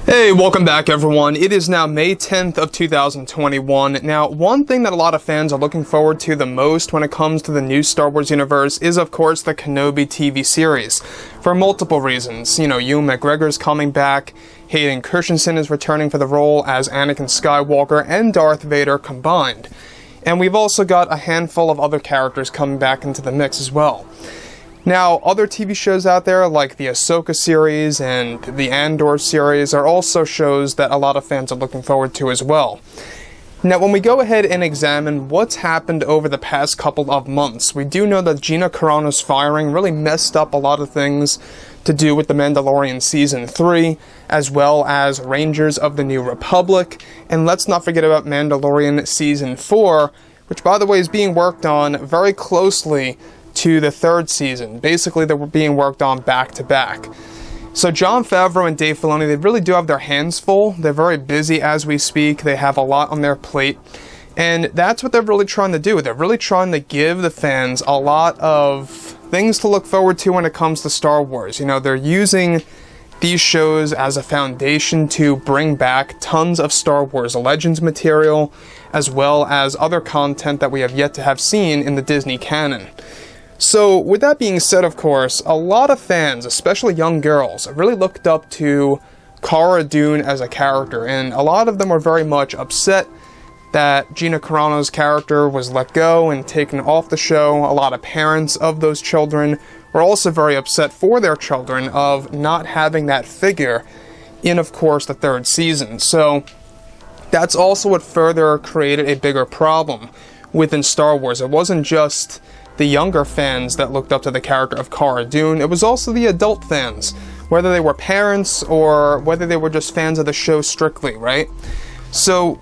Hey, welcome back everyone. It is now May 10th of 2021. Now, one thing that a lot of fans are looking forward to the most when it comes to the new Star Wars universe is, of course, the Kenobi TV series. For multiple reasons. You know, Ewan McGregor's coming back, Hayden Christensen is returning for the role as Anakin Skywalker and Darth Vader combined. And we've also got a handful of other characters coming back into the mix as well. Now, other TV shows out there, like the Ahsoka series and the Andor series, are also shows that a lot of fans are looking forward to as well. Now, when we go ahead and examine what's happened over the past couple of months, we do know that Gina Carano's firing really messed up a lot of things to do with The Mandalorian Season 3, as well as Rangers of the New Republic, and let's not forget about Mandalorian Season 4, which, by the way, is being worked on very closely to the third season. Basically, they were being worked on back to back. So Jon Favreau and Dave Filoni, they really do have their hands full. They're very busy as we speak. They have a lot on their plate. And that's what they're really trying to do. They're really trying to give the fans a lot of things to look forward to when it comes to Star Wars. You know, they're using these shows as a foundation to bring back tons of Star Wars Legends material, as well as other content that we have yet to have seen in the Disney canon. So, with that being said, of course, a lot of fans, especially young girls, really looked up to Cara Dune as a character, and a lot of them were very much upset that Gina Carano's character was let go and taken off the show. A lot of parents of those children were also very upset for their children of not having that figure in, of course, the third season. So, that's also what further created a bigger problem within Star Wars. It wasn't just the younger fans that looked up to the character of Cara Dune, it was also the adult fans, whether they were parents or whether they were just fans of the show strictly, right? So,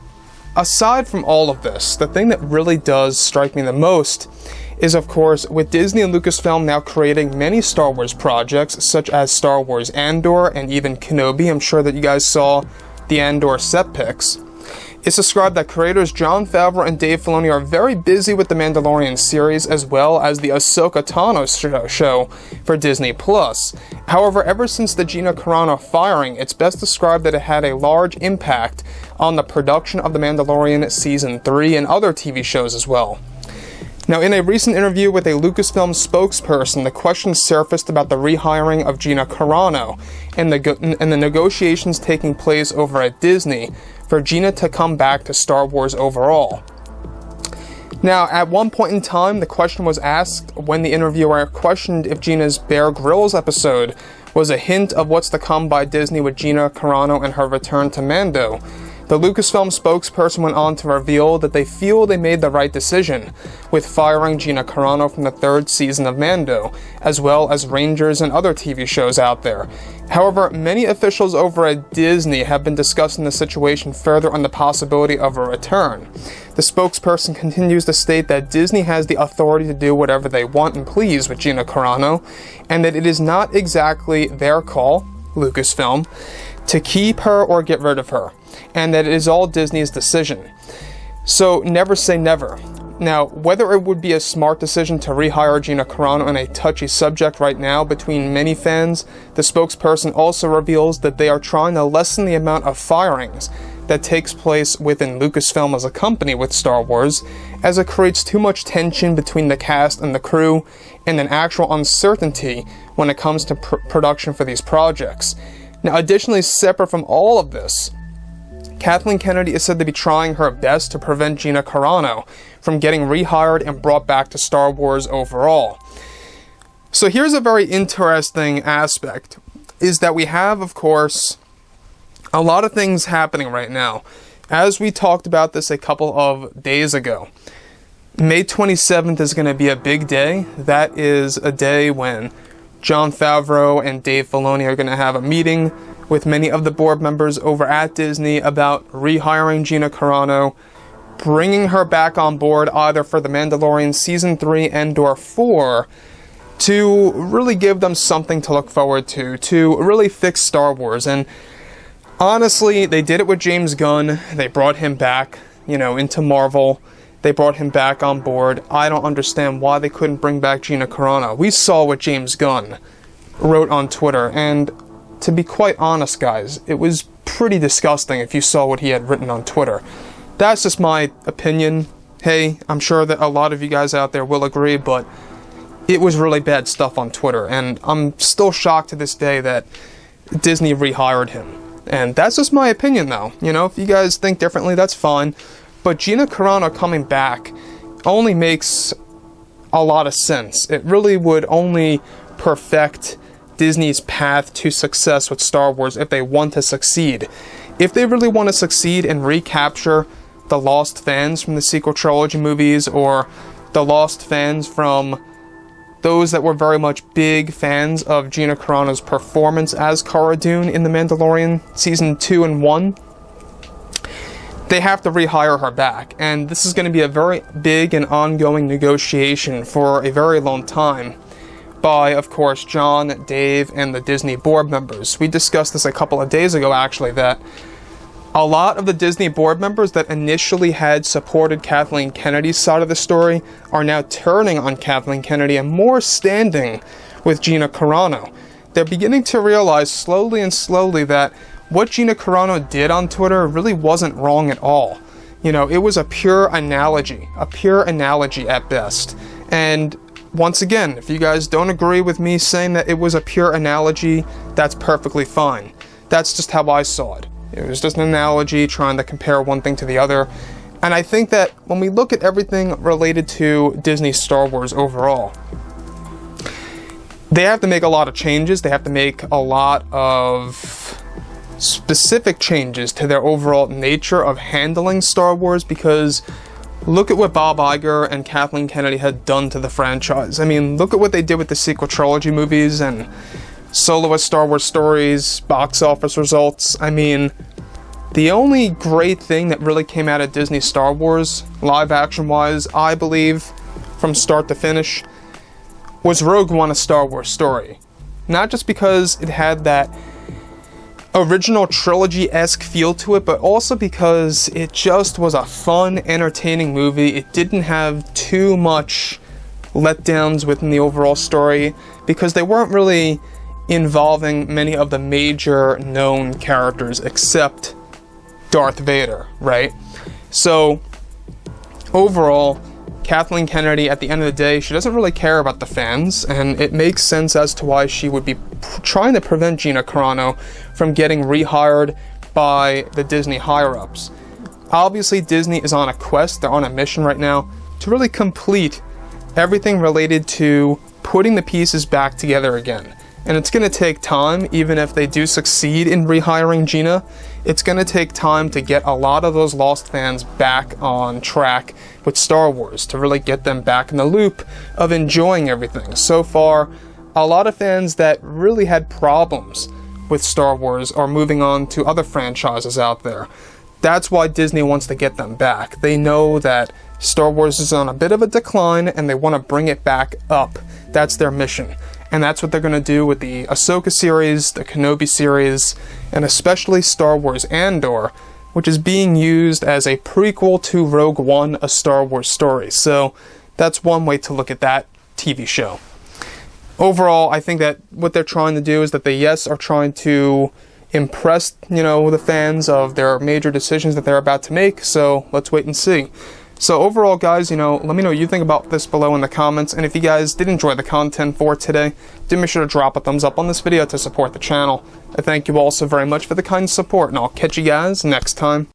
aside from all of this, the thing that really does strike me the most is, of course, with Disney and Lucasfilm now creating many Star Wars projects, such as Star Wars Andor and even Kenobi. I'm sure that you guys saw the Andor set pics. It's described that creators Jon Favreau and Dave Filoni are very busy with the Mandalorian series, as well as the Ahsoka Tano show for Disney+. However, ever since the Gina Carano firing, it's best described that it had a large impact on the production of The Mandalorian Season 3 and other TV shows as well. Now, in a recent interview with a Lucasfilm spokesperson, the question surfaced about the rehiring of Gina Carano and the negotiations taking place over at Disney for Gina to come back to Star Wars overall. Now, at one point in time, the question was asked when the interviewer questioned if Gina's Bear Grylls episode was a hint of what's to come by Disney with Gina Carano and her return to Mando. The Lucasfilm spokesperson went on to reveal that they feel they made the right decision with firing Gina Carano from the third season of Mando, as well as Rangers and other TV shows out there. However, many officials over at Disney have been discussing the situation further on the possibility of a return. The spokesperson continues to state that Disney has the authority to do whatever they want and please with Gina Carano, and that it is not exactly their call, Lucasfilm, to keep her or get rid of her, and that it is all Disney's decision. So never say never. Now, whether it would be a smart decision to rehire Gina Carano on a touchy subject right now between many fans, the spokesperson also reveals that they are trying to lessen the amount of firings that takes place within Lucasfilm as a company with Star Wars, as it creates too much tension between the cast and the crew, and an actual uncertainty when it comes to production for these projects. Now, additionally, separate from all of this, Kathleen Kennedy is said to be trying her best to prevent Gina Carano from getting rehired and brought back to Star Wars overall. So here's a very interesting aspect, is that we have, of course, a lot of things happening right now. As we talked about this a couple of days ago, May 27th is going to be a big day. That is a day when Jon Favreau and Dave Filoni are going to have a meeting with many of the board members over at Disney about rehiring Gina Carano, bringing her back on board either for The Mandalorian Season 3 and/or 4, to really give them something to look forward to really fix Star Wars. And honestly, they did it with James Gunn. They brought him back, into Marvel. They brought him back on board. I don't understand why they couldn't bring back Gina Carano. We saw what James Gunn wrote on Twitter, and to be quite honest, guys, it was pretty disgusting if you saw what he had written on Twitter. That's just my opinion. Hey, I'm sure that a lot of you guys out there will agree, but it was really bad stuff on Twitter, and I'm still shocked to this day that Disney rehired him. And that's just my opinion, though. You know, if you guys think differently, that's fine. But Gina Carano coming back only makes a lot of sense. It really would only perfect Disney's path to success with Star Wars if they want to succeed. If they really want to succeed and recapture the lost fans from the sequel trilogy movies, or the lost fans from those that were very much big fans of Gina Carano's performance as Cara Dune in The Mandalorian Season 2 and 1, they have to rehire her back. And this is going to be a very big and ongoing negotiation for a very long time by, of course, John, Dave, and the Disney board members. We discussed this a couple of days ago, actually, that a lot of the Disney board members that initially had supported Kathleen Kennedy's side of the story are now turning on Kathleen Kennedy and more standing with Gina Carano. They're beginning to realize slowly and slowly that what Gina Carano did on Twitter really wasn't wrong at all. You know, it was a pure analogy at best. And once again, if you guys don't agree with me saying that it was a pure analogy, that's perfectly fine. That's just how I saw it. It was just an analogy trying to compare one thing to the other. And I think that when we look at everything related to Disney Star Wars overall, they have to make a lot of changes. They have to make a lot of specific changes to their overall nature of handling Star Wars, because look at what Bob Iger and Kathleen Kennedy had done to the franchise. I mean, look at what they did with the sequel trilogy movies and soloist Star Wars stories, box office results. I mean, the only great thing that really came out of Disney Star Wars, live action wise, I believe, from start to finish, was Rogue One: A Star Wars Story. Not just because it had that original trilogy-esque feel to it, but also because it just was a fun, entertaining movie. It didn't have too much letdowns within the overall story, because they weren't really involving many of the major known characters except Darth Vader, right? So overall, Kathleen Kennedy, at the end of the day, she doesn't really care about the fans, and it makes sense as to why she would be trying to prevent Gina Carano from getting rehired by the Disney higher-ups. Obviously, Disney is on a quest, they're on a mission right now to really complete everything related to putting the pieces back together again. And it's going to take time. Even if they do succeed in rehiring Gina, it's going to take time to get a lot of those lost fans back on track with Star Wars, to really get them back in the loop of enjoying everything. So far, a lot of fans that really had problems with Star Wars are moving on to other franchises out there. That's why Disney wants to get them back. They know that Star Wars is on a bit of a decline, and they want to bring it back up. That's their mission. And that's what they're going to do with the Ahsoka series, the Kenobi series, and especially Star Wars Andor, which is being used as a prequel to Rogue One: A Star Wars Story. So that's one way to look at that TV show. Overall, I think that what they're trying to do is that they, yes, are trying to impress, the fans of their major decisions that they're about to make. So let's wait and see. So overall, guys, let me know what you think about this below in the comments. And if you guys did enjoy the content for today, do make sure to drop a thumbs up on this video to support the channel. I thank you all so very much for the kind support, and I'll catch you guys next time.